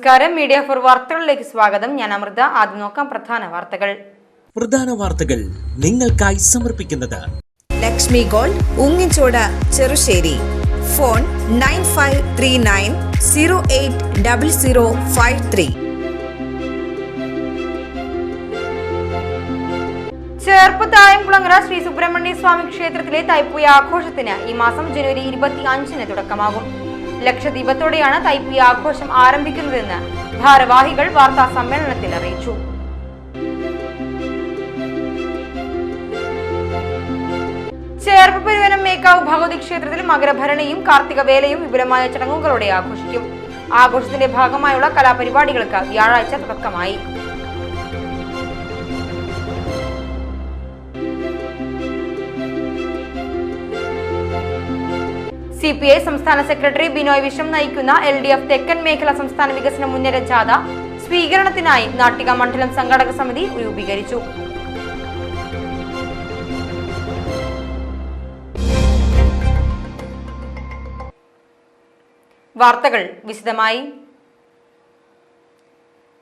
നമസ്കാരം, media for വാർത്തകളിലേക്ക് സ്വാഗതം. ഞാൻ അമൃത. ആദ്യം നോക്കാം പ്രധാന വാർത്തകൾ. നിങ്ങൾക്കായി സമർപ്പിക്കുന്നത് ലക്ഷ്മി ഗോൾഡ്, ഉങ്ങിച്ചോട്, ചെറുശ്ശേരി. ഫോൺ 9539080053. ചേർപ്പ് തായംകുളങ്ങര ശ്രീ സുബ്രഹ്മണ്യ സ്വാമി ക്ഷേത്രത്തിലെ തൈപ്പൂയ ആഘോഷത്തിന് ഈ മാസം ജനുവരി 25-ന് തുടക്കമാകും. ലക്ഷദീപത്തോടെയാണ് തൈപ്പൂയ ആഘോഷം ആരംഭിക്കുന്നതെന്ന് ഭാരവാഹികൾ വാർത്താ സമ്മേളനത്തിൽ അറിയിച്ചു. ചേർപ്പ് പെരുവനം മേക്കാവ് ഭഗവതി ക്ഷേത്രത്തിൽ മകരഭരണിയും കാർത്തിക വേലയും വിപുലമായ ചടങ്ങുകളോടെ ആഘോഷിക്കും. ആഘോഷത്തിന്റെ ഭാഗമായുള്ള കലാപരിപാടികൾക്ക് വ്യാഴാഴ്ച തുടക്കമായി. CPI സംസ്ഥാന സെക്രട്ടറി ബിനോയ് വിശ്വം നയിക്കുന്ന LDF തെക്കൻ മേഖല സംസ്ഥാന വികസന മുന്നേറ്റ ജാഥ സ്വീകരണത്തിനായി നാട്ടിക മണ്ഡലം സംഘാടക സമിതി രൂപീകരിച്ചു. വാർത്തകൾ വിശദമായി.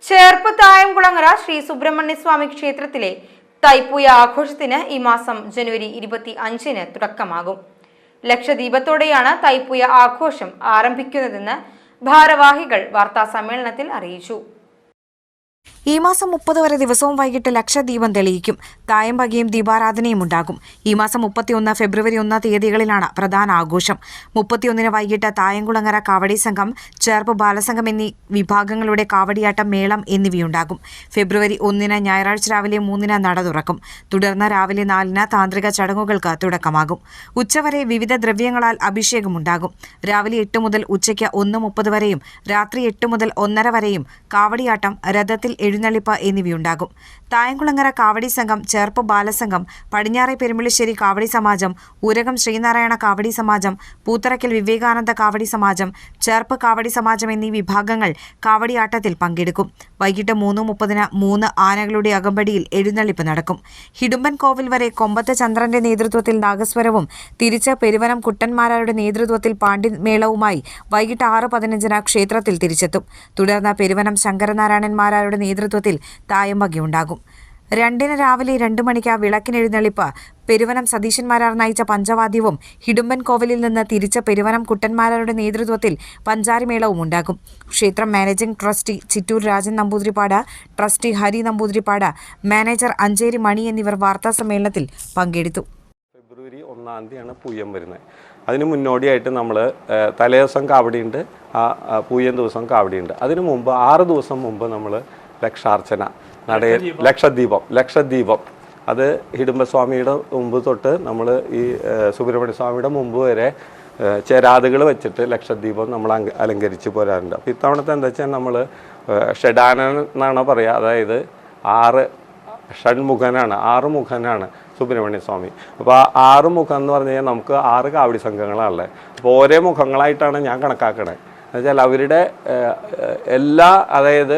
ചേർപ്പ് തായംകുളങ്ങര ശ്രീ സുബ്രഹ്മണ്യ സ്വാമി ക്ഷേത്രത്തിലെ തൈപ്പൂയ ആഘോഷത്തിന് ഈ മാസം ജനുവരി 25-ന് തുടക്കമാകും. ലക്ഷദീപത്തോടെയാണ് തൈപ്പൂയ ആഘോഷം ആരംഭിക്കുന്നതെന്ന് ഭാരവാഹികൾ വാർത്താ സമ്മേളനത്തിൽ അറിയിച്ചു. ഈ മാസം 30 വരെ ദിവസവും വൈകിട്ട് ലക്ഷദീപം തെളിയിക്കും. തായമ്പകയും ദീപാരാധനയും ഉണ്ടാകും. ഈ മാസം 31 ഫെബ്രുവരി 1 തീയതികളിലാണ് പ്രധാന ആഘോഷം. 31-ന് വൈകിട്ട് തായംകുളങ്ങര കാവടി സംഘം, ചേർപ്പ് ബാലസംഘം എന്നീ വിഭാഗങ്ങളുടെ കാവടിയാട്ടം, മേളം എന്നിവയുണ്ടാകും. ഫെബ്രുവരി 1-ന് ഞായറാഴ്ച രാവിലെ 3-ന് നട തുറക്കും. തുടർന്ന് രാവിലെ 4-ന് താന്ത്രിക ചടങ്ങുകൾക്ക് തുടക്കമാകും. ഉച്ചവരെ വിവിധ ദ്രവ്യങ്ങളാൽ അഭിഷേകമുണ്ടാകും. രാവിലെ 8 മുതൽ ഉച്ചയ്ക്ക് 1:30 വരെയും രാത്രി 8 മുതൽ 1:30 വരെയും കാവടിയാട്ടം, രഥത്തിൽ എഴുന്നള്ളിപ്പ് എന്നിവയുണ്ടാകും. തായംകുളങ്ങര കാവടി സംഘം, ചേർപ്പ് ബാലസംഘം, പടിഞ്ഞാറെ പെരുമ്പള്ളിശ്ശേരി കാവടി സമാജം, ഊരകം ശ്രീനാരായണ കാവടി സമാജം, പൂത്തറയ്ക്കൽ വിവേകാനന്ദ കാവടി സമാജം, ചേർപ്പ് കാവടി സമാജം എന്നീ വിഭാഗങ്ങൾ കാവടിയാട്ടത്തിൽ പങ്കെടുക്കും. വൈകിട്ട് 3:30-ന് 3 ആനകളുടെ അകമ്പടിയിൽ എഴുന്നള്ളിപ്പ് നടക്കും. ഹിഡുമ്പൻ കോവിൽ വരെ കൊമ്പത്ത് ചന്ദ്രന്റെ നേതൃത്വത്തിൽ നാഗസ്വരവും തിരിച്ച് പെരുവനം കുട്ടന്മാരാരുടെ നേതൃത്വത്തിൽ പാണ്ഡിമേളവുമായി വൈകിട്ട് 6:15-ന് ക്ഷേത്രത്തിൽ തിരിച്ചെത്തും. തുടർന്ന് പെരുവനം ശങ്കരനാരായണന്മാരാരുടെ നേതൃത്വത്തിൽ തായമ്പകയുണ്ടാകും. 2-ന് രാവിലെ 2 മണിക്ക് വിളക്കിനെഴുന്നള്ളിപ്പ്, പെരുവനം സതീശന്മാരാർ നയിച്ച പഞ്ചവാദ്യവും ഹിഡുമ്പൻ കോവിലിൽ നിന്ന് തിരിച്ച് പെരുവനം കുട്ടന്മാരാരുടെ നേതൃത്വത്തിൽ പഞ്ചാരിമേളവും ഉണ്ടാകും. ക്ഷേത്രം managing trustee Chittoor Rajan Namboothiripad, trustee Hari Namboothiripad, manager Ancheri Mani എന്നിവർ വാർത്താ സമ്മേളനത്തിൽ പങ്കെടുത്തു. ഫെബ്രുവരി 1-ാം തീയതിയാണ് പൂയം വരുന്നത്. അതിന് മുന്നോടിയായിട്ട് നമ്മൾ തലേദിവസം കാവടിയുണ്ട്, പൂയം ദിവസം കാവടിയുണ്ട്. അതിനു മുമ്പ് 6 ദിവസം മുമ്പ് നമ്മൾ ലക്ഷാർച്ചന, നടയിൽ ലക്ഷദ്വീപം അത് ഹിഡുമ്പസ്വാമിയുടെ മുമ്പ് തൊട്ട് നമ്മൾ ഈ സുബ്രഹ്മണ്യ സ്വാമിയുടെ മുമ്പ് വരെ ചേരാതുകൾ വെച്ചിട്ട് ലക്ഷദ്വീപം നമ്മൾ അലങ്കരിച്ച് പോരാറുണ്ട്. അപ്പോൾ ഇത്തവണത്തെ എന്താ വെച്ചാൽ നമ്മൾ ഷഡാനൻ എന്നാണ് പറയുക. അതായത് 6 ഷൺമുഖനാണ്, 6 മുഖനാണ് സുബ്രഹ്മണ്യ സ്വാമി. അപ്പോൾ ആ 6 മുഖം എന്ന് പറഞ്ഞു കഴിഞ്ഞാൽ നമുക്ക് 6 കാവടി സംഘങ്ങളാണുള്ളത്. അപ്പോൾ ഓരോ മുഖങ്ങളായിട്ടാണ് ഞാൻ കണക്കാക്കണത്. എന്നുവെച്ചാൽ അവരുടെ എല്ലാ, അതായത്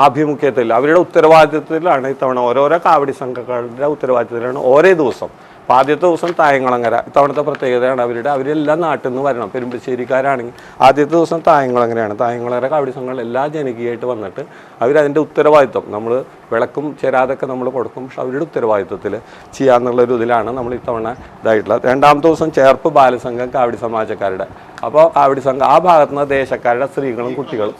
ആഭിമുഖ്യത്തിൽ, അവരുടെ ഉത്തരവാദിത്വത്തിലാണ് ഇത്തവണ ഓരോരോ കാവടി സംഘങ്ങളുടെ ഉത്തരവാദിത്വത്തിലാണ് ഓരോ ദിവസം. അപ്പോൾ ആദ്യത്തെ ദിവസം തായംകുളങ്ങര, ഇത്തവണത്തെ പ്രത്യേകതയാണ് അവരെല്ലാം നാട്ടിൽ നിന്ന് വരണം. പെരുമ്പശ്ശേരിക്കാരാണെങ്കിൽ ആദ്യത്തെ ദിവസം തായംകുളങ്ങരയാണ്. തായംകുളങ്ങര കാവടി സംഘങ്ങൾ എല്ലാ ജനകീയമായിട്ട് വന്നിട്ട് അവരതിൻ്റെ ഉത്തരവാദിത്വം, നമ്മൾ വിളക്കും ചേരാതൊക്കെ നമ്മൾ കൊടുക്കും, പക്ഷെ അവരുടെ ഉത്തരവാദിത്വത്തിൽ ചെയ്യാന്നുള്ളൊരു ഇതിലാണ് നമ്മൾ ഇത്തവണ ഇതായിട്ടുള്ളത്. 2-ാമത്തെ ദിവസം ചേർപ്പ് ബാലസംഘം കാവടി സമാജക്കാരുടെ. അപ്പോൾ കാവടി സംഘം ആ ഭാഗത്തു നിന്ന് ദേശക്കാരുടെ സ്ത്രീകളും കുട്ടികളും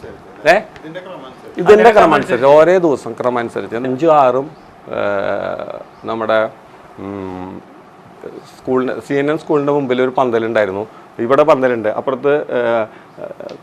ഇതിൻ്റെ ക്രമമനുസരിച്ച് ഓരോ ദിവസം ക്രമമനുസരിച്ച് 5ഉം 6ഉം നമ്മുടെ സ്കൂളിന് CNN സ്കൂളിൻ്റെ മുമ്പിൽ ഒരു പന്തലുണ്ടായിരുന്നു. ഇവിടെ പന്തലുണ്ട്, അപ്പുറത്ത്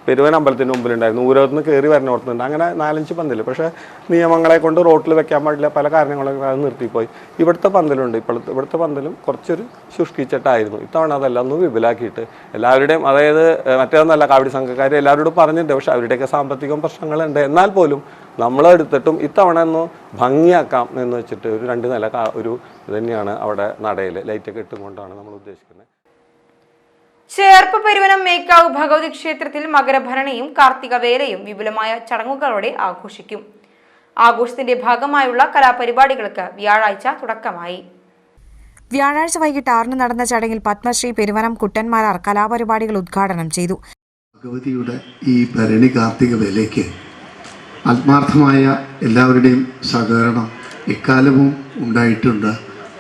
പെരുവൻ അമ്പലത്തിൻ്റെ മുമ്പിലുണ്ടായിരുന്നു, ഊരകത്തുനിന്ന് കയറി വരണോർത്തുണ്ട്. അങ്ങനെ 4-5 പന്തൽ. പക്ഷേ നിയമങ്ങളെ കൊണ്ട് റോട്ടിൽ വെക്കാൻ പാടില്ല, പല കാരണങ്ങളൊക്കെ അത് നിർത്തിപ്പോയി. ഇവിടുത്തെ പന്തലുണ്ട്. ഇവിടുത്തെ പന്തലും കുറച്ചൊരു ശുഷ്കിച്ചിട്ടായിരുന്നു. ഇത്തവണ അതെല്ലാം ഒന്ന് വിപുലാക്കിയിട്ട് എല്ലാവരുടെയും, അതായത് മറ്റേതൊന്നല്ല, കാവടി സംഘക്കാർ എല്ലാവരോടും പറഞ്ഞിട്ടുണ്ട്. പക്ഷെ അവരുടെയൊക്കെ സാമ്പത്തികം പ്രശ്നങ്ങളുണ്ട്. എന്നാൽ പോലും നമ്മളെടുത്തിട്ടും ഇത്തവണ ഒന്ന് ഭംഗിയാക്കാം എന്ന് വെച്ചിട്ട് ഒരു 2 നില ഒരു തന്നെയാണ് അവിടെ നടയിൽ ലൈറ്റൊക്കെ ഇട്ടുകൊണ്ടാണ് നമ്മൾ ഉദ്ദേശിക്കുന്നത്. ചേർപ്പ് പെരുവനം മേക്കാവ് ഭഗവതി ക്ഷേത്രത്തിൽ മകരഭരണിയും കാർത്തിക വേലയും വിപുലമായ ചടങ്ങുകളോടെ ആഘോഷിക്കും. ആഘോഷത്തിന്റെ ഭാഗമായുള്ള കലാപരിപാടികൾക്ക് വ്യാഴാഴ്ച തുടക്കമായി. വ്യാഴാഴ്ച വൈകിട്ട് 6-ന് നടന്ന ചടങ്ങിൽ പത്മശ്രീ പെരുവനം കുട്ടന്മാരാർ കലാപരിപാടികൾ ഉദ്ഘാടനം ചെയ്തു. ഭഗവതിയുടെ ഈ ഭരണി കാർത്തിക വേലയ്ക്ക് ആത്മാർത്ഥമായ എല്ലാവരുടെയും സഹകരണം എക്കാലവും ഉണ്ടായിട്ടുണ്ട്.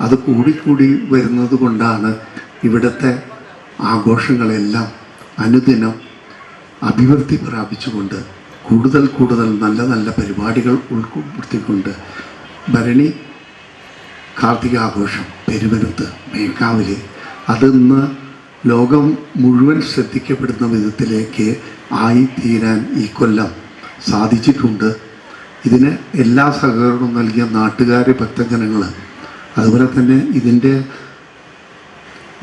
അത് കൂടിക്കൂടി വരുന്നത് കൊണ്ടാണ് ഇവിടുത്തെ ആഘോഷങ്ങളെല്ലാം അനുദിനം അഭിവൃദ്ധി പ്രാപിച്ചുകൊണ്ട് കൂടുതൽ നല്ല നല്ല പരിപാടികൾ ഉൾപ്പെടുത്തിക്കൊണ്ട് ഭരണി കാർത്തികാഘോഷം പെരുവനത്ത് മേക്കാവിൽ അതിന്ന് ലോകം മുഴുവൻ ശ്രദ്ധിക്കപ്പെടുന്ന വിധത്തിലേക്ക് ആയിത്തീരാൻ ഈ കൊല്ലം സാധിച്ചിട്ടുണ്ട്. ഇതിന് എല്ലാ സഹകരണവും നൽകിയ നാട്ടുകാരെ, ഭക്തജനങ്ങൾ, അതുപോലെ തന്നെ ഇതിൻ്റെ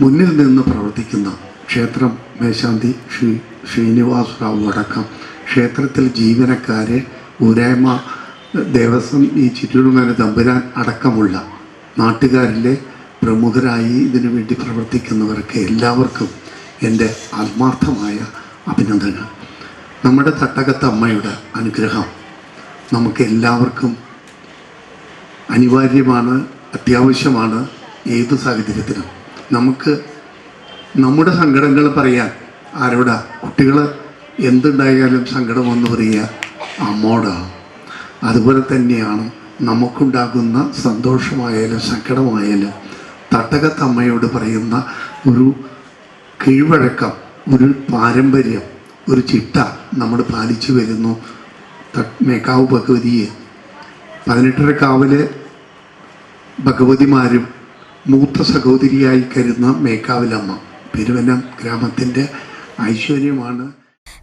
മുന്നിൽ നിന്ന് പ്രവർത്തിക്കുന്ന ക്ഷേത്രം മേശാന്തി ശ്രീനിവാസ് റാവു അടക്കം ക്ഷേത്രത്തിൽ ജീവനക്കാരെ, ഊരായ്മ ദേവസ്വം ഈ ചിറ്റൂരുമേന തമ്പുരാൻ അടക്കമുള്ള നാട്ടുകാരിലെ പ്രമുഖരായി ഇതിനു വേണ്ടി പ്രവർത്തിക്കുന്നവർക്ക് എല്ലാവർക്കും എൻ്റെ ആത്മാർത്ഥമായ അഭിനന്ദനങ്ങൾ. നമ്മുടെ തട്ടകത്ത് അമ്മയുടെ അനുഗ്രഹം നമുക്ക് എല്ലാവർക്കും അനിവാര്യമാണ്, അത്യാവശ്യമാണ്. ഏത് സാഹചര്യത്തിലും നമുക്ക് നമ്മുടെ സങ്കടങ്ങൾ പറയാൻ ആരോടാ? കുട്ടികൾ എന്തുണ്ടായാലും സങ്കടമെന്ന് പറയുക അമ്മോടാണ്. അതുപോലെ തന്നെയാണ് നമുക്കുണ്ടാകുന്ന സന്തോഷമായാലും സങ്കടമായാലും തട്ടകത്തമ്മയോട് പറയുന്ന ഒരു കീഴ്വഴക്കം, ഒരു പാരമ്പര്യം, ഒരു ചിട്ട നമ്മൾ പാലിച്ചു വരുന്നു. മേക്കാവ് ഭഗവതിയെ 18 കാവിലെ ഭഗവതിമാരും മൂത്ത സഹോദരിയായി കരുതുന്ന മേക്കാവിലമ്മ പെരുവനം ഗ്രാമത്തിൻ്റെ ഐശ്വര്യമാണ്.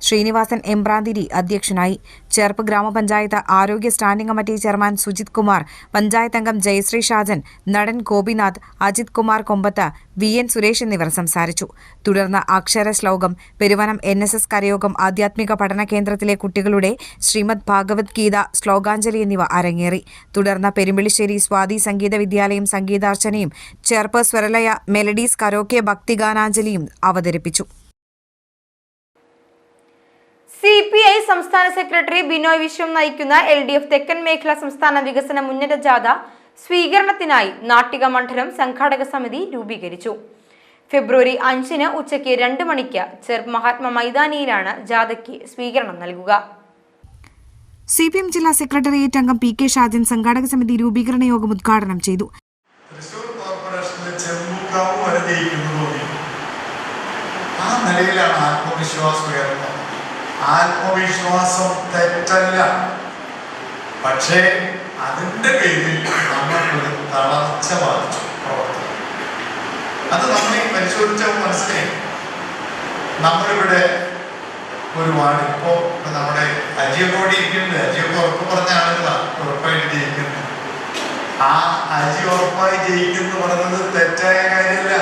ശ്രീനിവാസൻ എംബ്രാന്തിരി അധ്യക്ഷനായി. ചേർപ്പ് ഗ്രാമപഞ്ചായത്ത് ആരോഗ്യ standing committee chairman Sujith Kumar, panchayat അംഗം ജയശ്രീ ഷാജൻ, നടൻ ഗോപിനാഥ്, അജിത് കുമാർ കൊമ്പത്ത്, VN സുരേഷ് എന്നിവർ സംസാരിച്ചു. തുടർന്ന് അക്ഷര ശ്ലോകം, പെരുവനം NSS കരയോഗം ആധ്യാത്മിക പഠന കേന്ദ്രത്തിലെ കുട്ടികളുടെ ശ്രീമദ് ഭാഗവത് ഗീത ശ്ലോകാഞ്ജലി എന്നിവ അരങ്ങേറി. തുടർന്ന് പെരുമ്പിളിശ്ശേരി സ്വാതി സംഗീത വിദ്യാലയം സംഗീതാർച്ചനയും ചേർപ്പ് സ്വരലയ മെലഡീസ് കരോക്കെ ഭക്തിഗാനാഞ്ജലിയും അവതരിപ്പിച്ചു. CPI സംസ്ഥാന സെക്രട്ടറി ബിനോയ് വിശ്വം നയിക്കുന്ന LDF തെക്കൻ മേഖല സംസ്ഥാന വികസന മുന്നേറ്റ ജാഥ സ്വീകരണത്തിനായി നാട്ടിക മണ്ഡലം സംഘാടക സമിതി രൂപീകരിച്ചു. ഫെബ്രുവരി 5 ഉച്ചയ്ക്ക് 2 മണിക്ക് ചെർപ്പ് മഹാത്മാ മൈതാനിയിലാണ് ജാഥയ്ക്ക് സ്വീകരണം നൽകുക. CPM ജില്ലാ സെക്രട്ടേറിയറ്റ് അംഗം PK ഷാജൻ സംഘാടക സമിതി രൂപീകരണ യോഗം ഉദ്ഘാടനം ചെയ്തു. ആത്മവിശ്വാസം തെറ്റല്ല, പക്ഷേ അതിൻ്റെ പേരിൽ നമ്മൾക്കൊരു തളർച്ച ബാധിച്ചു പ്രവർത്തനം. അത് നമ്മൾ പരിശോധിച്ചാൽ മനസ്സിലായി. നമ്മളിവിടെ ഒരു വാർഡ് ഇപ്പോൾ നമ്മുടെ അജിയൊക്കെ ഇരിക്കുന്നുണ്ട്. അജിയൊക്കെ ഉറപ്പ് പറഞ്ഞ ആളുകളാണ് ഉറപ്പായിട്ട് ജയിക്കുന്നത്. ആ അജി ഉറപ്പായി ജയിക്കുന്നു പറയുന്നത് തെറ്റായ കാര്യമല്ല.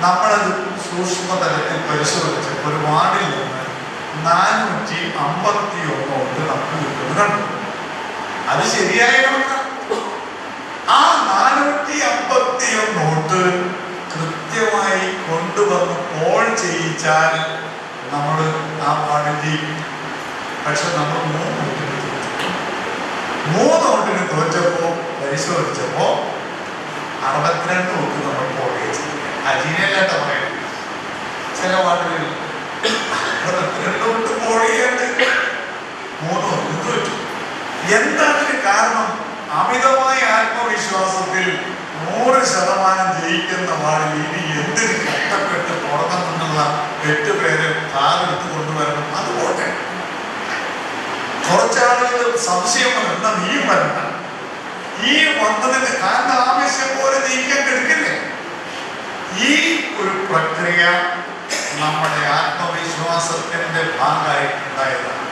നമ്മളത് സൂക്ഷ്മതലത്തിൽ പരിശോധിച്ചപ്പോൾ ഒരു വാർഡിൽ നിന്ന് 451 വോട്ട് നമുക്ക് കിട്ടുന്നത് കണ്ടു. അത് ശരിയായ കണക്കാണ്. ആ 451 വോട്ട് കൃത്യമായി കൊണ്ടുവന്ന് പോൾ ചെയ്യിച്ചാൽ നമ്മൾ ആ വാർഡിൽ ജയിക്കും. പക്ഷെ നമ്മൾ 3 വോട്ടിന് തോറ്റപ്പോൾ പരിശോധിച്ചപ്പോൾ 62 വോട്ട് നമ്മൾ പോൾ ചെയ്തു. അജീനല്ലാട്ട പറയുന്നത് ചില വാർഡുകളിൽ 62 വോട്ട് പോൾ ചെയ്യാണ്ട് 3 വോട്ട് തോറ്റു. എന്താണ് കാരണം? അമിതമായ ആത്മവിശ്വാസത്തിൽ 100% ജയിക്കുന്ന വാർഡിൽ ഇനി എന്തിന് കഷ്ടപ്പെട്ട് തുടങ്ങുമെന്നുള്ള 8 പേരെ കാലെടുത്ത് കൊണ്ടുവരണം. അത് പോട്ടെ, കുറച്ചാളുകൾ സംശയം വരണ്ട, നീ വരണ്ട. ഈ വന്നതിന് കാരണം ആവശ്യം പോലെ നീക്കം എടുക്കില്ലേ? ഈ ഒരു പ്രക്രിയ നമ്മുടെ ആത്മവിശ്വാസത്തിന്റെ ഭാഗമായിട്ടുണ്ടായതാണ്.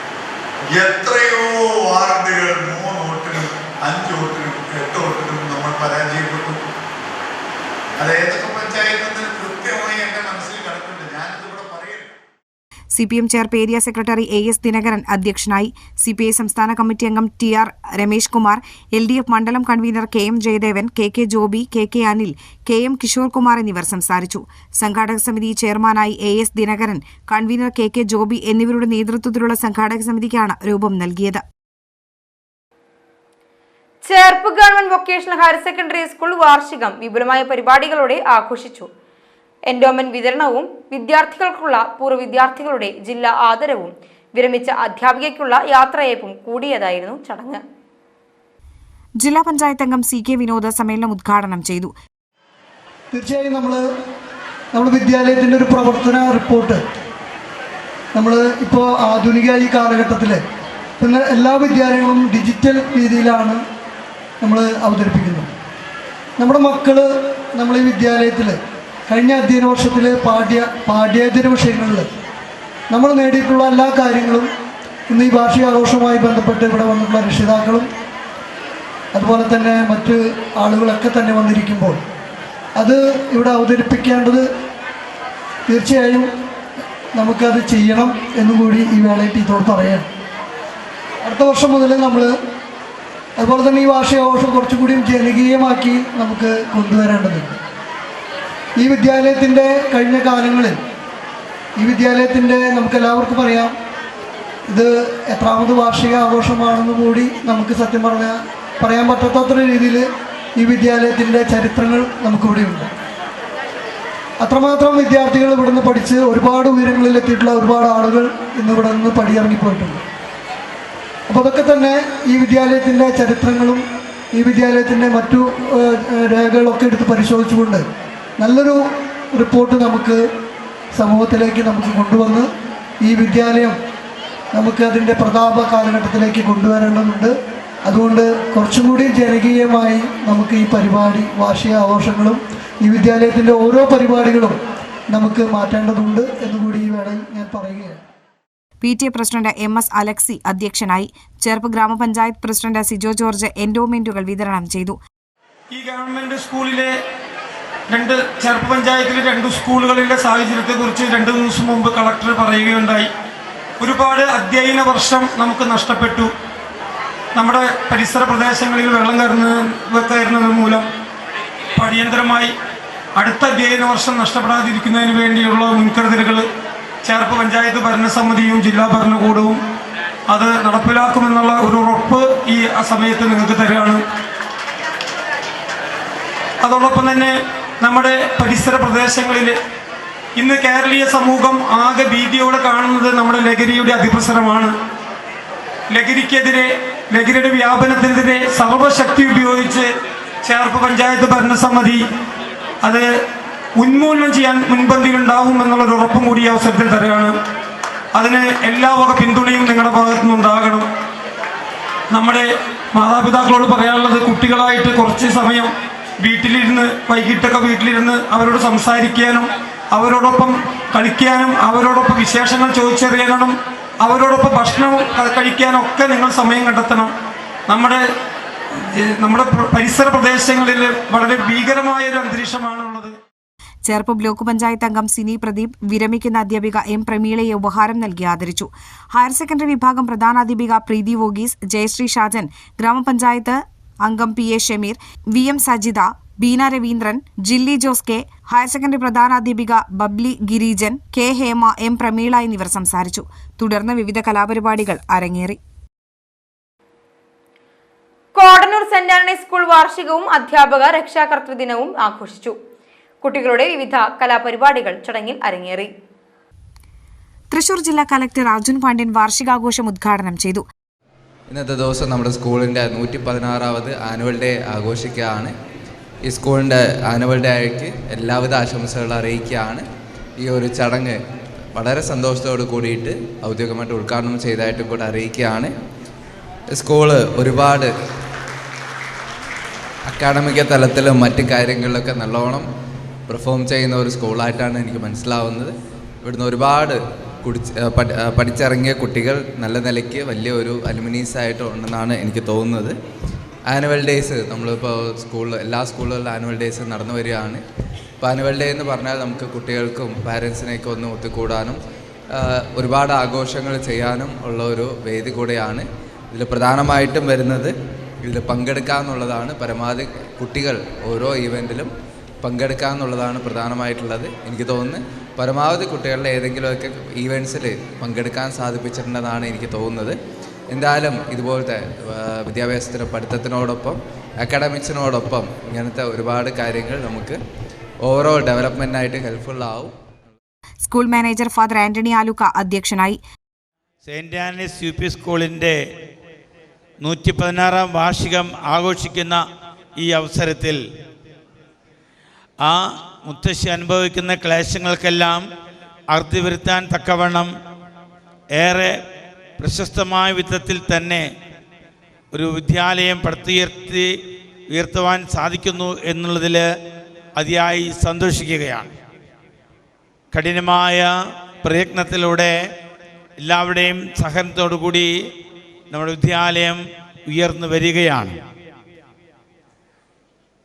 എത്രയോ വാർഡുകൾ 3 വോട്ടിനും 5 വോട്ടിനും 8 വോട്ടിനും നമ്മൾ പരാജയപ്പെട്ടു. അത് ഏതൊക്കെ പഞ്ചായത്തിൽ കൃത്യമായി എന്റെ മനസ്സിൽ കിടക്കുന്നുണ്ട്. ഞാനിതിവിടെ പറയില്ല. CPM Cherpu area secretary AS Dinakaran അധ്യക്ഷനായി. CPI സംസ്ഥാന കമ്മിറ്റി അംഗം TR രമേശ് കുമാർ, LDF മണ്ഡലം convener KM Jayadevan, KK Joby, KK Anil, KM Kishore Kumar എന്നിവർ സംസാരിച്ചു. സംഘാടക സമിതി ചെയർമാനായി AS Dinakaran, convener KK Joby എന്നിവരുടെ നേതൃത്വത്തിലുള്ള സംഘാടക സമിതിക്കാണ് രൂപം നൽകിയത്. Cherpu government vocational higher secondary school വാർഷികം വിപുലമായ പരിപാടികളോടെ ആഘോഷിച്ചു. എൻഡോമെന്റ് വിതരണവും വിദ്യാർത്ഥികൾക്കുള്ള പൂർവ്വ വിദ്യാർത്ഥികളുടെ ജില്ലാ ആദരവും വിരമിച്ച അധ്യാപികയ്ക്കുള്ള യാത്രയയപ്പും കൂടിയതായിരുന്നു ചടങ്ങ്. ജില്ലാ പഞ്ചായത്ത് അംഗം CK വിനോദ് സമ്മേളനം ഉദ്ഘാടനം ചെയ്തു. തീർച്ചയായും നമ്മൾ വിദ്യാലയത്തിൻ്റെ ഒരു പ്രവർത്തന റിപ്പോർട്ട് നമ്മൾ ഇപ്പോൾ ആധുനിക ഈ കാലഘട്ടത്തിൽ പിന്നെ എല്ലാ വിദ്യാലയങ്ങളും ഡിജിറ്റൽ രീതിയിലാണ് നമ്മൾ അവതരിപ്പിക്കുന്നത്. നമ്മുടെ മക്കൾ നമ്മൾ ഈ വിദ്യാലയത്തിൽ കഴിഞ്ഞ അധ്യയന വർഷത്തിൽ പാഠ്യേതര വിഷയങ്ങളിൽ നമ്മൾ നേടിയിട്ടുള്ള എല്ലാ കാര്യങ്ങളും ഇന്ന് ഈ വാർഷികാഘോഷവുമായി ബന്ധപ്പെട്ട് ഇവിടെ വന്നിട്ടുള്ള രക്ഷിതാക്കളും അതുപോലെ തന്നെ മറ്റ് ആളുകളൊക്കെ തന്നെ വന്നിരിക്കുമ്പോൾ അത് ഇവിടെ അവതരിപ്പിക്കേണ്ടത് തീർച്ചയായും നമുക്കത് ചെയ്യണം എന്നുകൂടി ഈ വേളയിൽ ഇതോട് പറയാം. അടുത്ത വർഷം മുതൽ നമ്മൾ അതുപോലെ തന്നെ ഈ വാർഷികാഘോഷം കുറച്ചുകൂടിയും ജനകീയമാക്കി നമുക്ക് കൊണ്ടുവരേണ്ടതുണ്ട്. ഈ വിദ്യാലയത്തിൻ്റെ കഴിഞ്ഞ കാലങ്ങളിൽ ഈ വിദ്യാലയത്തിൻ്റെ നമുക്കെല്ലാവർക്കും അറിയാം ഇത് എത്രാമത് വാർഷിക ആഘോഷമാണെന്ന് കൂടി നമുക്ക് സത്യം പറയാൻ പറ്റാത്തത്ര രീതിയിൽ ഈ വിദ്യാലയത്തിൻ്റെ ചരിത്രങ്ങൾ നമുക്കിവിടെയുണ്ട്. അത്രമാത്രം വിദ്യാർത്ഥികൾ ഇവിടുന്ന് പഠിച്ച് ഒരുപാട് ഉയരങ്ങളിൽ എത്തിയിട്ടുള്ള ഒരുപാട് ആളുകൾ ഇന്നിവിടെ നിന്ന് പടിയിറങ്ങിപ്പോയിട്ടുണ്ട്. അപ്പോൾ അതൊക്കെ തന്നെ ഈ വിദ്യാലയത്തിൻ്റെ ചരിത്രങ്ങളും ഈ വിദ്യാലയത്തിൻ്റെ മറ്റു രേഖകളൊക്കെ എടുത്ത് പരിശോധിച്ചുകൊണ്ട് നല്ലൊരു റിപ്പോർട്ട് നമുക്ക് സമൂഹത്തിലേക്ക് നമുക്ക് കൊണ്ടുവന്ന് ഈ വിദ്യാലയം നമുക്ക് അതിൻ്റെ പ്രതാപ കാലഘട്ടത്തിലേക്ക് കൊണ്ടുവരേണ്ടതുണ്ട്. അതുകൊണ്ട് കുറച്ചും കൂടി ജനകീയമായി നമുക്ക് ഈ പരിപാടി വാർഷിക ആഘോഷങ്ങളും ഈ വിദ്യാലയത്തിൻ്റെ ഓരോ പരിപാടികളും നമുക്ക് മാറ്റേണ്ടതുണ്ട് എന്നുകൂടി ഈ വേളയിൽ ഞാൻ പറയുകയാണ്. PTA പ്രസിഡന്റ് MS അലക്സി അധ്യക്ഷനായി. ചേർപ്പ് ഗ്രാമപഞ്ചായത്ത് പ്രസിഡന്റ് സിജോ ജോർജ് എൻഡോമെന്റുകൾ വിതരണം ചെയ്തു. ഈ ഗവൺമെൻറ് സ്കൂളിലെ ചേർപ്പ് പഞ്ചായത്തിലെ 2 സ്കൂളുകളിലെ സാഹചര്യത്തെക്കുറിച്ച് 2 ദിവസം മുമ്പ് കളക്ടർ പറയുകയുണ്ടായി. ഒരുപാട് അധ്യയന വർഷം നമുക്ക് നഷ്ടപ്പെട്ടു. നമ്മുടെ പരിസര പ്രദേശങ്ങളിൽ വെള്ളം കയറുന്നത് മൂലം അടിയന്തരമായി അടുത്ത അധ്യയന വർഷം നഷ്ടപ്പെടാതിരിക്കുന്നതിന് വേണ്ടിയുള്ള മുൻകരുതലുകൾ ചേർപ്പ് പഞ്ചായത്ത് ഭരണസമിതിയും ജില്ലാ ഭരണകൂടവും അത് നടപ്പിലാക്കുമെന്നുള്ള ഒരു ഉറപ്പ് ഈ സമയത്ത് നിങ്ങൾക്ക് തരികയാണ്. അതോടൊപ്പം തന്നെ നമ്മുടെ പരിസര പ്രദേശങ്ങളിൽ ഇന്ന് കേരളീയ സമൂഹം ആകെ ഭീതിയോടെ കാണുന്നത് നമ്മുടെ ലഹരിയുടെ അതിപ്രസരമാണ്. ലഹരിയുടെ വ്യാപനത്തിനെതിരെ സർവശക്തി ഉപയോഗിച്ച് ചേർപ്പ് പഞ്ചായത്ത് ഭരണസമിതി അത് ഉന്മൂലനം ചെയ്യാൻ മുൻപന്തിയിലുണ്ടാവും എന്നുള്ളൊരു ഉറപ്പും കൂടി ഈ അവസരത്തിൽ തരികയാണ്. അതിന് എല്ലാ വക പിന്തുണയും നിങ്ങളുടെ ഭാഗത്തു നിന്നുണ്ടാകണം. നമ്മുടെ മാതാപിതാക്കളോട് പറയാനുള്ളത് കുട്ടികളായിട്ട് കുറച്ച് സമയം വൈകിട്ടൊക്കെ വീട്ടിലിരുന്ന് അവരോട് സംസാരിക്കാനും അവരോടൊപ്പം കളിക്കാനും അവരോടൊപ്പം വിശേഷങ്ങൾ ചോദിച്ചറിയാനും അവരോടൊപ്പം ഭക്ഷണം കഴിക്കാനൊക്കെ നിങ്ങൾ സമയം കണ്ടെത്തണം. നമ്മുടെ പരിസര പ്രദേശങ്ങളിൽ വളരെ ഭീകരമായൊരു അന്തരീക്ഷമാണുള്ളത്. ചേർപ്പ് ബ്ലോക്ക് പഞ്ചായത്ത് അംഗം സിനി പ്രദീപ് വിരമിക്കുന്ന അധ്യാപിക M പ്രമീളയെ ഉപഹാരം നൽകി ആദരിച്ചു. ഹയർ സെക്കൻഡറി വിഭാഗം പ്രധാനാധ്യാപിക പ്രീതി വോഗീസ്, ജയശ്രീ ഷാജൻ, ഗ്രാമപഞ്ചായത്ത് അംഗം PA Shameer, VM Sajitha, Beena Raveendran, Jilly Jose K, higher secondary പ്രധാനാധ്യാപിക ബബ്ലി ഗിരിജൻ, K ഹേമ, M പ്രമീള എന്നിവർ സംസാരിച്ചു. തുടർന്ന് വിവിധ കലാപരിപാടികൾ അരങ്ങേറി. കോടന്നൂർ സെന്റ് ആന്റണീസ് സ്കൂൾ വാർഷികവും അധ്യാപക രക്ഷാകർതൃ ദിനവും ആഘോഷിച്ചു. കുട്ടികളുടെ വിവിധ കലാപരിപാടികൾ ചടങ്ങിൽ അരങ്ങേറി. തൃശൂർ ജില്ലാ കലക്ടർ അർജുൻ പാണ്ഡ്യൻ വാർഷികാഘോഷം ഉദ്ഘാടനം ചെയ്തു. ഇന്നത്തെ ദിവസം നമ്മുടെ സ്കൂളിൻ്റെ 116ാമത് ആനുവൽ ഡേ ആഘോഷിക്കുകയാണ്. ഈ സ്കൂളിൻ്റെ ആനുവൽ ഡേ ആയിട്ട് എല്ലാവിധ ആശംസകൾ അറിയിക്കുകയാണ്. ഈ ഒരു ചടങ്ങ് വളരെ സന്തോഷത്തോട് കൂടിയിട്ട് ഔദ്യോഗികമായിട്ട് ഉദ്ഘാടനം ചെയ്തതായിട്ടും കൂടെ അറിയിക്കുകയാണ്. സ്കൂള് ഒരുപാട് അക്കാഡമിക തലത്തിലും മറ്റ് കാര്യങ്ങളിലൊക്കെ നല്ലോണം പെർഫോം ചെയ്യുന്ന ഒരു സ്കൂളായിട്ടാണ് എനിക്ക് മനസ്സിലാവുന്നത്. ഇവിടുന്ന് ഒരുപാട് പഠിച്ചിറങ്ങിയ കുട്ടികൾ നല്ല നിലയ്ക്ക് വലിയ ഒരു അലുമിനീസായിട്ട് ഉണ്ടെന്നാണ് എനിക്ക് തോന്നുന്നത്. ആനുവൽ ഡേയ്സ് നമ്മളിപ്പോൾ എല്ലാ സ്കൂളുകളിലും ആനുവൽ ഡേയ്സ് നടന്നു വരികയാണ്. ഇപ്പോൾ ആനുവൽ ഡേ എന്ന് പറഞ്ഞാൽ നമുക്ക് കുട്ടികൾക്കും പാരൻസിനെയൊക്കെ ഒന്ന് ഒത്തുകൂടാനും ഒരുപാട് ആഘോഷങ്ങൾ ചെയ്യാനും ഉള്ള ഒരു വേദി കൂടെയാണ്. ഇതിൽ പ്രധാനമായിട്ടും വരുന്നത് ഇതിൽ പങ്കെടുക്കുക എന്നുള്ളതാണ്. പരമാവധി കുട്ടികൾ ഓരോ ഈവൻറ്റിലും പങ്കെടുക്കുക എന്നുള്ളതാണ് പ്രധാനമായിട്ടുള്ളത്. എനിക്ക് തോന്നുന്നു പരമാവധി കുട്ടികളുടെ ഏതെങ്കിലുമൊക്കെ ഈവൻറ്റ്സിൽ പങ്കെടുക്കാൻ സാധിപ്പിച്ചിട്ടുണ്ടെന്നാണ് എനിക്ക് തോന്നുന്നത്. എന്തായാലും ഇതുപോലത്തെ വിദ്യാഭ്യാസത്തിൻ്റെ പഠിത്തത്തിനോടൊപ്പം അക്കാഡമിക്സിനോടൊപ്പം ഇങ്ങനത്തെ ഒരുപാട് കാര്യങ്ങൾ നമുക്ക് ഓവറോൾ ഡെവലപ്മെൻറ്റിനായിട്ട് ഹെൽപ്ഫുള്ളാവും. School manager father Antony Aluka അധ്യക്ഷനായി. സെയിൻറ് ആനീസ് യു പി സ്കൂളിൻ്റെ 116-ാം വാർഷികം ആഘോഷിക്കുന്ന ഈ അവസരത്തിൽ ആ മുത്തശ്ശി അനുഭവിക്കുന്ന ക്ലേശങ്ങൾക്കെല്ലാം അറുതി വരുത്താൻ തക്കവണ്ണം ഏറെ പ്രശസ്തമായ വിധത്തിൽ തന്നെ ഒരു വിദ്യാലയം ഉയർത്തുവാൻ സാധിക്കുന്നു എന്നുള്ളതിൽ അതിയായി സന്തോഷിക്കുകയാണ്. കഠിനമായ പ്രയത്നത്തിലൂടെ എല്ലാവരുടെയും സഹകരണത്തോടു കൂടി നമ്മുടെ വിദ്യാലയം ഉയർന്നു വരികയാണ്.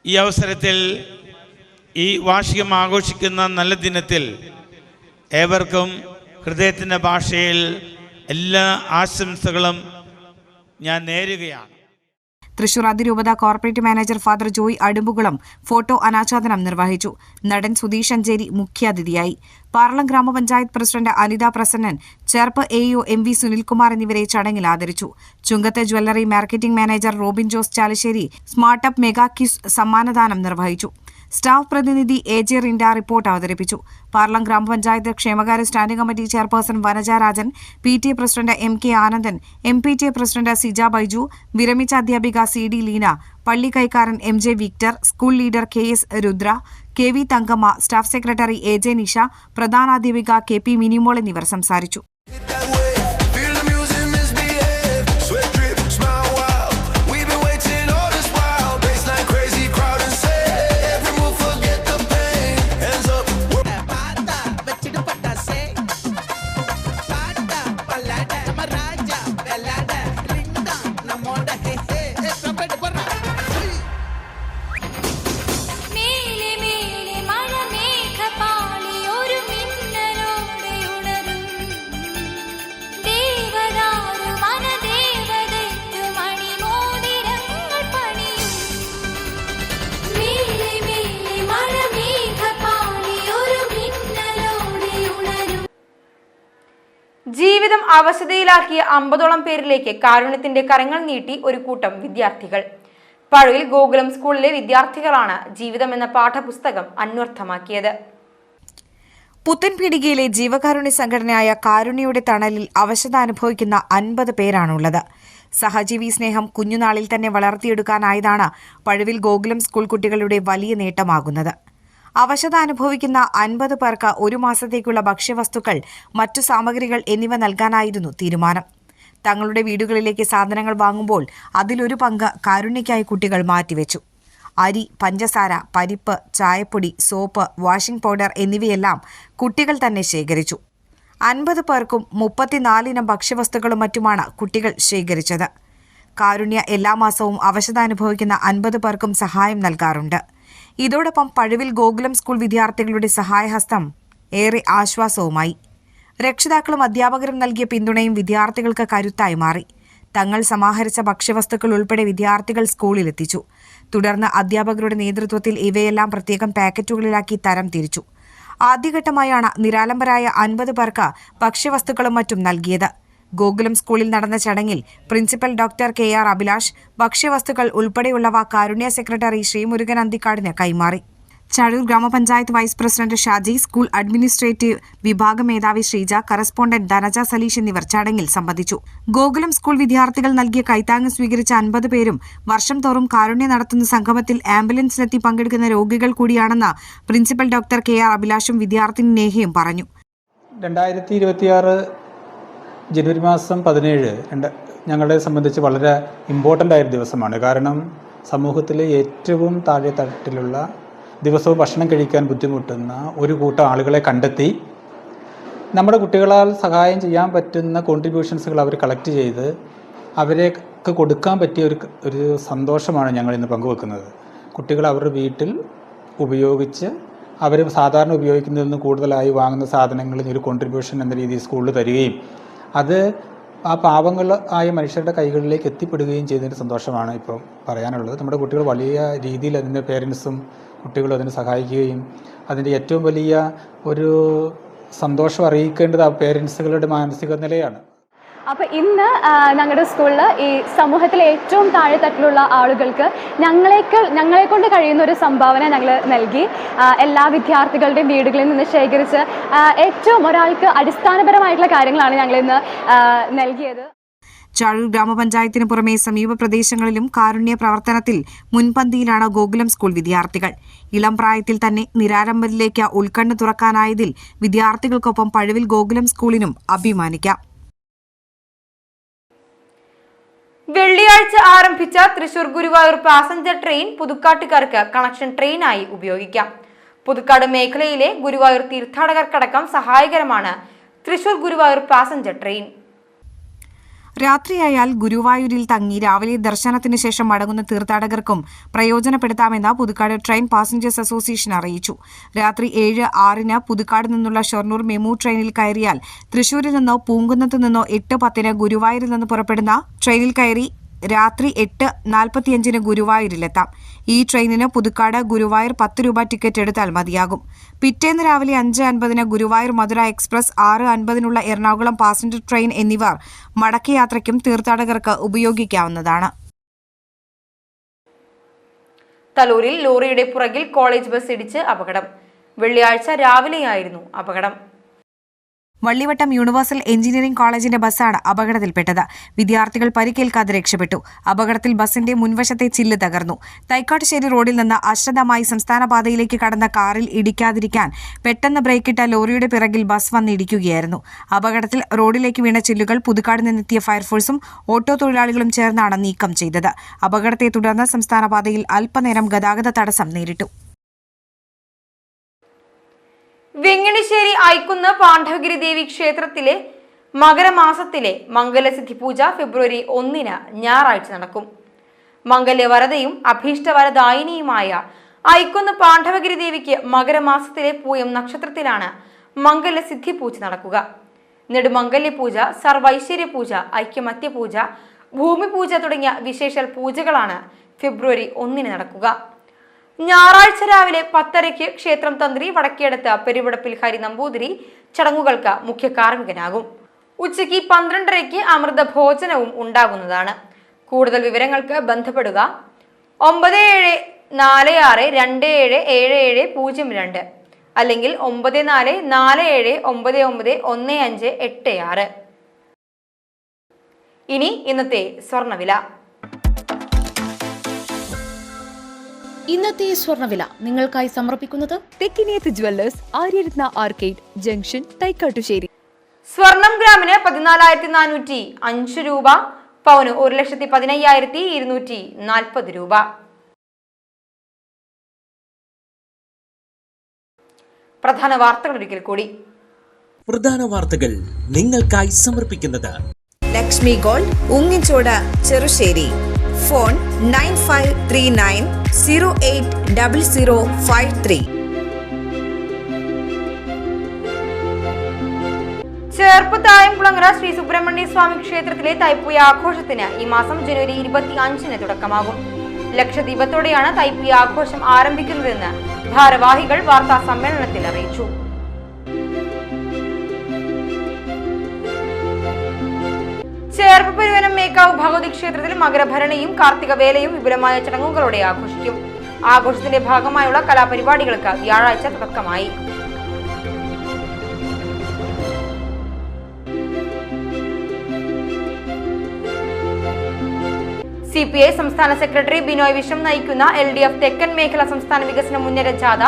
ഈ അവസരത്തിൽ ഈ വാർഷികം ആഘോഷിക്കുന്ന നല്ല ദിനത്തിൽ ഏവർക്കും ഹൃദയത്തിൻ്റെ ഭാഷയിൽ എല്ലാ ആശംസകളും ഞാൻ നേരുകയാണ്. തൃശൂർ അതിരൂപത corporate manager father Joy Adumpukulam photo അനാച്ഛാദനം നിർവഹിച്ചു. നടൻ സുധീഷ് അഞ്ചേരി മുഖ്യാതിഥിയായി. പാർലം ഗ്രാമപഞ്ചായത്ത് president Anitha Prasannan, Cherpu AO MV Sunilkumar എന്നിവരെ ചടങ്ങിൽ ആദരിച്ചു. ചുങ്കത്തെ jewellery marketing manager Robin Jose Chalissery സ്മാർട്ടപ്പ് മെഗാ ക്യൂസ് സമ്മാനദാനം നിർവഹിച്ചു. സ്റ്റാഫ് പ്രതിനിധി AJ റിൻഡ റിപ്പോർട്ട് അവതരിപ്പിച്ചു. പാർലം ഗ്രാമപഞ്ചായത്ത് ക്ഷേമകാര്യ standing committee chairperson Vanaja Rajan, PTA president MK Anandan, MPTA president Sija Baiju, വിരമിച്ച അധ്യാപിക CD ലീന, പള്ളി കൈക്കാരൻ MJ Victor, school leader KS Rudra, KV Thankamma, staff secretary AJ Nisha, പ്രധാനാധ്യാപിക KP മിനിമോൾ എന്നിവർ സംസാരിച്ചു. ജീവിതം അവശതയിലാക്കിയ 50ഓളം പേരിലേക്ക് കാരുണ്യത്തിന്റെ കരങ്ങൾ നീട്ടി ഒരു കൂട്ടം വിദ്യാർത്ഥികൾ. പഴുവിൽ ഗോകുലം സ്കൂളിലെ വിദ്യാർത്ഥികളാണ് ജീവിതം എന്ന പാഠപുസ്തകം അന്വർത്ഥമാക്കിയത്. പുത്തൻപീടികയിലെ ജീവകാരുണ്യ സംഘടനയായ കാരുണ്യയുടെ തണലിൽ അവശത അനുഭവിക്കുന്ന 50 പേരാണുള്ളത്. സഹജീവി സ്നേഹം കുഞ്ഞുനാളിൽ തന്നെ വളർത്തിയെടുക്കാനായതാണ് പഴുവിൽ ഗോകുലം സ്കൂൾ കുട്ടികളുടെ വലിയ നേട്ടമാകുന്നത്. അവശത അനുഭവിക്കുന്ന 50 പേർക്ക് 1 മാസത്തേക്കുള്ള ഭക്ഷ്യവസ്തുക്കൾ, മറ്റു സാമഗ്രികൾ എന്നിവ നൽകാനായിരുന്നു തീരുമാനം. തങ്ങളുടെ വീടുകളിലേക്ക് സാധനങ്ങൾ വാങ്ങുമ്പോൾ അതിലൊരു പങ്ക് കാരുണ്യയ്ക്കായി കുട്ടികൾ മാറ്റിവെച്ചു. അരി, പഞ്ചസാര, പരിപ്പ്, ചായപ്പൊടി, സോപ്പ്, വാഷിംഗ് പൗഡർ എന്നിവയെല്ലാം കുട്ടികൾ തന്നെ ശേഖരിച്ചു. 50 പേർക്കും 34 ഇനം ഭക്ഷ്യവസ്തുക്കളും മറ്റുമാണ് കുട്ടികൾ ശേഖരിച്ചത്. കാരുണ്യ എല്ലാ മാസവും അവശത അനുഭവിക്കുന്ന 50 പേർക്കും സഹായം നൽകാറുണ്ട്. ഇതോടൊപ്പം പഴുവിൽ ഗോകുലം സ്കൂൾ വിദ്യാർത്ഥികളുടെ സഹായഹസ്തം ഏറെ ആശ്വാസവുമായി. രക്ഷിതാക്കളും അധ്യാപകരും നൽകിയ പിന്തുണയും വിദ്യാർത്ഥികൾക്ക് കരുത്തായി മാറി. തങ്ങൾ സമാഹരിച്ച ഭക്ഷ്യവസ്തുക്കൾ ഉൾപ്പെടെ വിദ്യാർത്ഥികൾ സ്കൂളിലെത്തിച്ചു. തുടർന്ന് അധ്യാപകരുടെ നേതൃത്വത്തിൽ ഇവയെല്ലാം പ്രത്യേകം പാക്കറ്റുകളിലാക്കി തരം തിരിച്ചു. ആദ്യഘട്ടമായാണ് നിരാലംബരായ 50 പേർക്ക് ഭക്ഷ്യവസ്തുക്കളും മറ്റും നൽകിയത്. ഗോകുലം സ്കൂളിൽ നടന്ന ചടങ്ങിൽ പ്രിൻസിപ്പൽ ഡോക്ടർ KR അഭിലാഷ് ഭക്ഷ്യവസ്തുക്കൾ ഉൾപ്പെടെയുള്ളവ കാരുണ്യ സെക്രട്ടറി ശ്രീമുരുകൻ അന്തിക്കാടിന് കൈമാറി. ചഴൂർ ഗ്രാമപഞ്ചായത്ത് vice president Shaji, school administrative വിഭാഗം മേധാവി ശ്രീജ, കറസ്പോണ്ടന്റ് ധനജ സലീഷ് എന്നിവർ ചടങ്ങിൽ സംബന്ധിച്ചു. ഗോകുലം സ്കൂൾ വിദ്യാർത്ഥികൾ നൽകിയ കൈത്താങ്ങ് സ്വീകരിച്ച 50 പേരും വർഷം തോറും കാരുണ്യ നടത്തുന്ന സംഗമത്തിൽ ആംബുലൻസിലെത്തി പങ്കെടുക്കുന്ന രോഗികൾ കൂടിയാണെന്ന് പ്രിൻസിപ്പൽ ഡോക്ടർ KR അഭിലാഷും വിദ്യാർത്ഥിനി നേഹയും പറഞ്ഞു. 2026 ജനുവരി മാസം 17 ഞങ്ങളെ സംബന്ധിച്ച് വളരെ ഇമ്പോർട്ടൻ്റ് ആയൊരു ദിവസമാണ്. കാരണം സമൂഹത്തിലെ ഏറ്റവും താഴെ തട്ടിലുള്ള ദിവസവും ഭക്ഷണം കഴിക്കാൻ ബുദ്ധിമുട്ടുന്ന ഒരു കൂട്ടം ആളുകളെ കണ്ടെത്തി നമ്മുടെ കുട്ടികളാൽ സഹായം ചെയ്യാൻ പറ്റുന്ന കോൺട്രിബ്യൂഷൻസുകൾ അവർ കളക്ട് ചെയ്ത് അവർക്ക് കൊടുക്കാൻ പറ്റിയ ഒരു സന്തോഷമാണ് ഞങ്ങൾ ഇന്ന് പങ്കുവെക്കുന്നത്. കുട്ടികൾ അവരുടെ വീട്ടിൽ ഉപയോഗിച്ച് അവർ സാധാരണ ഉപയോഗിക്കുന്നതിൽ നിന്ന് കൂടുതലായി വാങ്ങുന്ന സാധനങ്ങളിൽ ഒരു കോൺട്രിബ്യൂഷൻ എന്ന രീതിയിൽ സ്കൂളിൽ തരികയും അത് ആ പാവങ്ങൾ ആയ മനുഷ്യരുടെ കൈകളിലേക്ക് എത്തിപ്പെടുകയും ചെയ്തതിൻ്റെ സന്തോഷമാണ് ഇപ്പോൾ പറയാനുള്ളത്. നമ്മുടെ കുട്ടികൾ വലിയ രീതിയിൽ അതിൻ്റെ പേരൻസും കുട്ടികളും അതിനെ സഹായിക്കുകയും അതിൻ്റെ ഏറ്റവും വലിയ ഒരു സന്തോഷം അറിയിക്കേണ്ടത് ആ പേരൻസുകളുടെ മാനസിക നിലയാണ്. അപ്പോൾ ഇന്ന് ഞങ്ങളുടെ സ്കൂളിൽ ഈ സമൂഹത്തിലെ ഏറ്റവും താഴെത്തട്ടിലുള്ള ആളുകൾക്ക് ഞങ്ങളെ കൊണ്ട് കഴിയുന്ന ഒരു സംഭാവന ഞങ്ങൾ നൽകി. എല്ലാ വിദ്യാർത്ഥികളുടെയും വീടുകളിൽ നിന്ന് ശേഖരിച്ച് ഏറ്റവും ഒരാൾക്ക് അടിസ്ഥാനപരമായിട്ടുള്ള കാര്യങ്ങളാണ് ഞങ്ങളിന്ന് നൽകിയത്. ചാഴൂർ ഗ്രാമപഞ്ചായത്തിന് പുറമെ സമീപ പ്രദേശങ്ങളിലും കാരുണ്യ പ്രവർത്തനത്തിൽ മുൻപന്തിയിലാണ് ഗോകുലം സ്കൂൾ വിദ്യാർത്ഥികൾ. ഇളം പ്രായത്തിൽ തന്നെ നിരാലംബരിലേക്ക് ഉൾക്കണ്ണ് തുറക്കാനായതിൽ വിദ്യാർത്ഥികൾക്കൊപ്പം പഴുവിൽ ഗോകുലം സ്കൂളിനും അഭിമാനിക്കാം. വെള്ളിയാഴ്ച ആരംഭിച്ച തൃശൂർ ഗുരുവായൂർ പാസഞ്ചർ ട്രെയിൻ പുതുക്കാട്ടുകാർക്ക് കണക്ഷൻ ട്രെയിനായി ഉപയോഗിക്കാം. പുതുക്കാട് മേഖലയിലെ ഗുരുവായൂർ തീർത്ഥാടകർക്കടക്കം സഹായകരമാണ് തൃശൂർ ഗുരുവായൂർ പാസഞ്ചർ ട്രെയിൻ. രാത്രിയായാൽ ഗുരുവായൂരിൽ തങ്ങി രാവിലെ ദർശനത്തിന് ശേഷം മടങ്ങുന്ന തീർത്ഥാടകർക്കും പ്രയോജനപ്പെടുത്താമെന്ന് പുതുക്കാട് ട്രെയിൻ പാസഞ്ചേഴ്സ് അസോസിയേഷൻ അറിയിച്ചു. രാത്രി 7:06 പുതുക്കാട് നിന്നുള്ള ഷൊർണൂർ മെമു ട്രെയിനിൽ കയറിയാൽ തൃശൂരിൽ നിന്നോ പൂങ്കുന്നത്ത് നിന്നോ 8:10 ഗുരുവായൂരിൽ നിന്ന് പുറപ്പെടുന്ന ട്രെയിനിൽ കയറി രാത്രി 8:45 ഗുരുവായൂരിലെത്താം. ഈ ട്രെയിനിന് പുതുക്കാട് ഗുരുവായൂർ 10 രൂപ ടിക്കറ്റ് എടുത്താൽ മതിയാകും. പിറ്റേന്ന് രാവിലെ 5:50 ഗുരുവായൂർ മധുര എക്സ്പ്രസ്, 6:50 എറണാകുളം പാസഞ്ചർ ട്രെയിൻ എന്നിവ മടക്കയാത്രയ്ക്കും തീർത്ഥാടകർക്ക് ഉപയോഗിക്കാവുന്നതാണ്. തലൂരിൽ ലോറിയുടെ പുറകിൽ കോളേജ് ബസ് ഇടിച്ച് അപകടം. വെള്ളിയാഴ്ച രാവിലെയായിരുന്നു അപകടം. വള്ളിവട്ടം യൂണിവേഴ്സൽ എഞ്ചിനീയറിംഗ് കോളേജിന്റെ ബസ്സാണ് അപകടത്തിൽപ്പെട്ടത്. വിദ്യാർത്ഥികൾ പരിക്കേൽക്കാതെ രക്ഷപ്പെട്ടു. അപകടത്തിൽ ബസിന്റെ മുൻവശത്തെ ചില്ല് തകർന്നു. തൈക്കാട്ടുശ്ശേരി റോഡിൽ നിന്ന് അശ്രദ്ധമായി സംസ്ഥാന പാതയിലേക്ക് കടന്ന കാറിൽ ഇടിക്കാതിരിക്കാൻ പെട്ടെന്ന് ബ്രേക്കിട്ട ലോറിയുടെ പിറകിൽ ബസ് വന്നിടിക്കുകയായിരുന്നു. അപകടത്തിൽ റോഡിലേക്ക് വീണ ചില്ലുകൾ പുതുക്കാട് നിന്നെത്തിയ ഫയർഫോഴ്സും ഓട്ടോ തൊഴിലാളികളും ചേർന്നാണ് നീക്കം ചെയ്തത്. അപകടത്തെ തുടർന്ന് സംസ്ഥാന പാതയിൽ അല്പനേരം ഗതാഗത തടസ്സം നേരിട്ടു. വെങ്ങണിശ്ശേരി ഐക്കുന്ന് പാണ്ഡവഗിരി ദേവി ക്ഷേത്രത്തിലെ മകരമാസത്തിലെ മംഗലസിദ്ധി പൂജ ഫെബ്രുവരി 1 ഞായറാഴ്ച നടക്കും. മംഗല്യവരതയും അഭീഷ്ടവരദായിനിയുമായ ഐക്കുന്ന് പാണ്ഡവഗിരി ദേവിക്ക് മകരമാസത്തിലെ പൂയം നക്ഷത്രത്തിലാണ് മംഗലസിദ്ധി പൂജ നടക്കുക. നെടുമംഗല്യ പൂജ, സർവൈശ്വര്യ പൂജ, ഐക്യമത്യ പൂജ, ഭൂമി പൂജ തുടങ്ങിയ വിശേഷ പൂജകളാണ് ഫെബ്രുവരി 1 നടക്കുക. ഞായറാഴ്ച രാവിലെ 10:30 ക്ഷേത്രം തന്ത്രി വടക്കേടത്ത് പെരുവിടപ്പിൽ ഹരി നമ്പൂതിരി ചടങ്ങുകൾക്ക് മുഖ്യ കാർമ്മികനാകും. ഉച്ചയ്ക്ക് 12:30 അമൃത ഭോജനവും ഉണ്ടാകുന്നതാണ്. കൂടുതൽ വിവരങ്ങൾക്ക് ബന്ധപ്പെടുക 9746277702 അല്ലെങ്കിൽ 9447991586. ഇനി ഇന്നത്തെ സ്വർണ്ണവില. ഇന്നത്തെ സ്വർണ്ണവില നിങ്ങൾക്കായി സമർപ്പിക്കുന്നത് Thekkiniyath jewellers, Aryaratna arcade junction, Thaikattussery. സ്വർണം ഗ്രാമിന് 14,405 രൂപ, പവന് 1,15,240 രൂപ. പ്രധാന വാർത്തകൾ ഒരിക്കൽ കൂടി. പ്രധാന വാർത്തകൾ നിങ്ങൾക്കായി സമർപ്പിക്കുന്നത് ലക്ഷ്മി ഗോൾഡ്, ഉങ്ങിച്ചോട്, ചെറുശ്ശേരി. ഫോൺ 9539080053. ചേർപ്പ് തായംകുളങ്ങര ശ്രീ സുബ്രഹ്മണ്യ സ്വാമി ക്ഷേത്രത്തിലെ തൈപ്പൂയ ആഘോഷത്തിന് ഈ മാസം ജനുവരി 25 തുടക്കമാകും. ലക്ഷദീപത്തോടെയാണ് തൈപ്പൂയ ആഘോഷം ആരംഭിക്കുന്നതെന്ന് ഭാരവാഹികൾ വാർത്താ സമ്മേളനത്തിൽ അറിയിച്ചു. ചേർപ്പ് പെരുവനം മേക്കാവ് ഭഗവതി ക്ഷേത്രത്തിൽ മകരഭരണിയും കാർത്തിക വേലയും വിപുലമായ ചടങ്ങുകളോടെ ആഘോഷിക്കും. ആഘോഷത്തിന്റെ ഭാഗമായുള്ള കലാപരിപാടികൾക്ക് വ്യാഴാഴ്ച തുടക്കമായി. CPI സംസ്ഥാന സെക്രട്ടറി ബിനോയ് വിശ്വം നയിക്കുന്ന LDF തെക്കൻ മേഖല സംസ്ഥാന വികസന മുന്നേറ്റ ജാഥ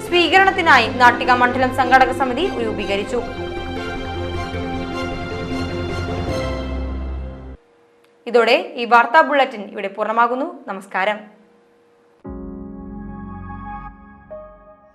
സ്വീകരണത്തിനായി നാട്ടിക മണ്ഡലം സംഘാടക സമിതി രൂപീകരിച്ചു. ഇതോടെ ഈ വാർത്താ ബുള്ളറ്റിൻ ഇവിടെ പൂർണ്ണമാകുന്നു. നമസ്കാരം.